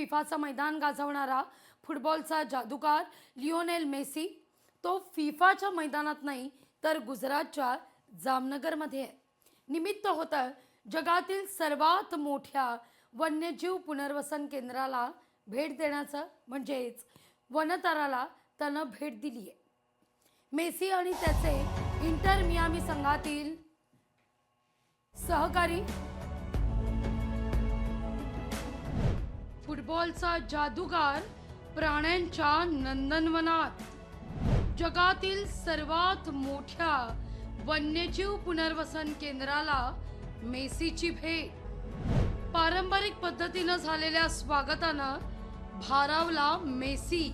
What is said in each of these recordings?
फिफाचं मैदान गाजवणारा फुटबॉलचा जादूगार लिओनेल मेसी तो फिफाच्या मैदानात नाही तर गुजरातच्या जामनगरमध्ये आहे. निमित्त होतं जगातील सर्वात मोठ्या वन्यजीव पुनर्वसन केंद्राला भेट देण्याचं, म्हणजेच वनताराला त्यानं भेट दिली आहे. मेसी आणि त्याचे इंटर मियामी संघातील सहकारी फुटबॉलचा जादूगार प्राण्यांच्या नंदनवनात जगातील सर्वात मोठ्या वन्यजीव पुनर्वसन केंद्राला मेसीची भेट. पारंपरिक पद्धतीनं झालेल्या स्वागतानं भारावला मेसी.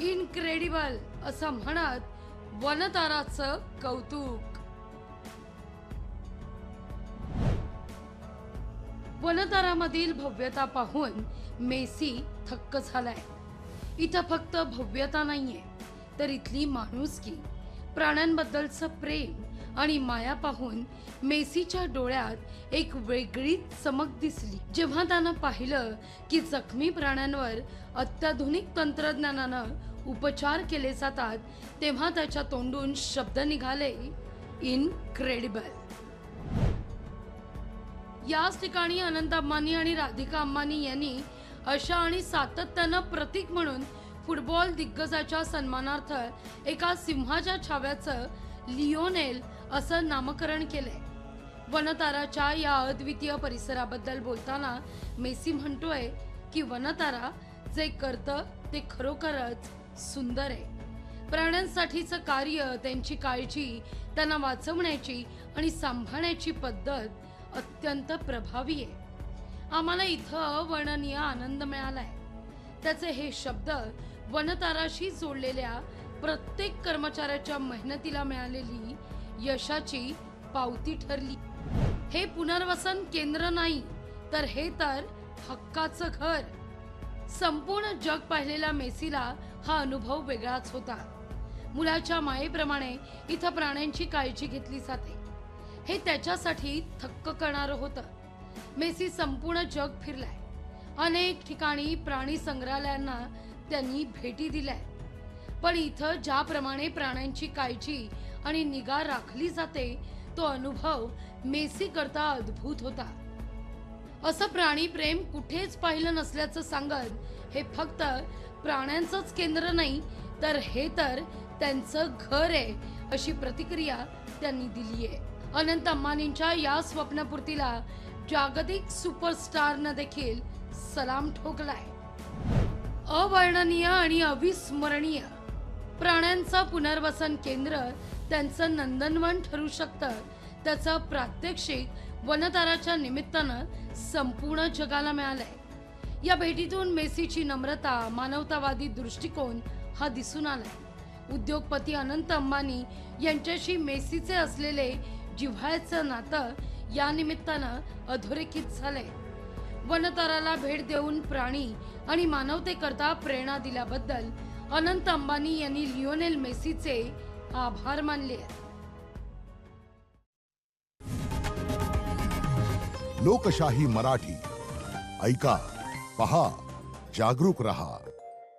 इनक्रेडिबल असं म्हणत वनताराचं कौतुक. वनतारामधील भव्यता पाहून मेसी थक्क झालाय. इथं फक्त भव्यता नाहीये तर इथली माणुसकी, प्राण्यांबद्दलचं प्रेम आणि माया पाहून मेसीच्या डोळ्यात एक वेगळीच चमक दिसली. जेव्हा त्यानं पाहिलं की जखमी प्राण्यांवर अत्याधुनिक तंत्रज्ञानानं उपचार केले जातात, तेव्हा त्याच्या तोंडून शब्द निघाले, इनक्रेडिबल. याच ठिकाणी अनंत अंबानी आणि राधिका अंबानी यांनी अशा आणि सातत्यानं प्रतीक म्हणून फुटबॉल दिग्गजाच्या सन्मानार्थ एका सिंहाच्या छाव्याचं लिओनेल असं नामकरण केलंय. वनताराच्या या अद्वितीय परिसराबद्दल बोलताना मेसी म्हणतोय की वनतारा जे करतं ते खरोखरच सुंदर आहे. प्राण्यांसाठीचं कार्य, त्यांची काळजी, त्यांना वाचवण्याची आणि सांभाळण्याची पद्धत अत्यंत प्रभावी आहे. आम्हाला इथं अवर्णनीय आनंद मिळालाय. त्याचे हे शब्द वनताराशी जोडलेल्या प्रत्येक कर्मचाऱ्याच्या मेहनतीला मिळालेली यशाची पावती ठरली. हे पुनर्वसन केंद्र नाही तर हे तर हक्काचं घर. संपूर्ण जग पाहिलेल्या मेसीला हा अनुभव वेगळाच होता. मुलाच्या मायेप्रमाणे इथं प्राण्यांची काळजी घेतली जाते हे त्याच्यासाठी थक्क करणारं होतं. मेसी संपूर्ण जग फिरलाय. अनेक ठिकाणी प्राणी संग्रहालयांना त्यांनी भेटी दिल्या, पण इथं ज्याप्रमाणे प्राण्यांची काळजी आणि निगा राखली जाते तो अनुभव मेसी करता अद्भुत होता. असं प्राणी प्रेम कुठेच पाहिलं नसल्याचं सांगत हे फक्त प्राण्यांचंच केंद्र नाही तर हे तर त्यांचं घर आहे अशी प्रतिक्रिया त्यांनी दिली आहे. अनंत अंबानींच्या या स्वप्नपूर्तीला जागतिक सुपरस्टारनं देखील सलाम ठोकलाय. अवर्णनीय आणि अविस्मरणीय प्राण्यांचं पुनर्वसन केंद्र त्यांचं नंदनवन ठरू शकतं, त्याचं प्रात्यक्षिक वनताराच्या निमित्तानं संपूर्ण जगाला मिळालंय. या भेटीतून मेसीची नम्रता, मानवतावादी दृष्टिकोन हा दिसून आलाय. उद्योगपती अनंत अंबानी यांच्याशी मेसीचे असलेले जिव्हाळ्याचं नातं या निमित्तानं अधोरेखित झालंय. वनताराला भेट देऊन प्राणी आणि मानवतेकरता प्रेरणा दिल्याबद्दल अनंत अंबानी यांनी लिओनेल मेसीचे आभार मानले. लोकशाही मराठी ऐका, पहा, जागरूक रहा.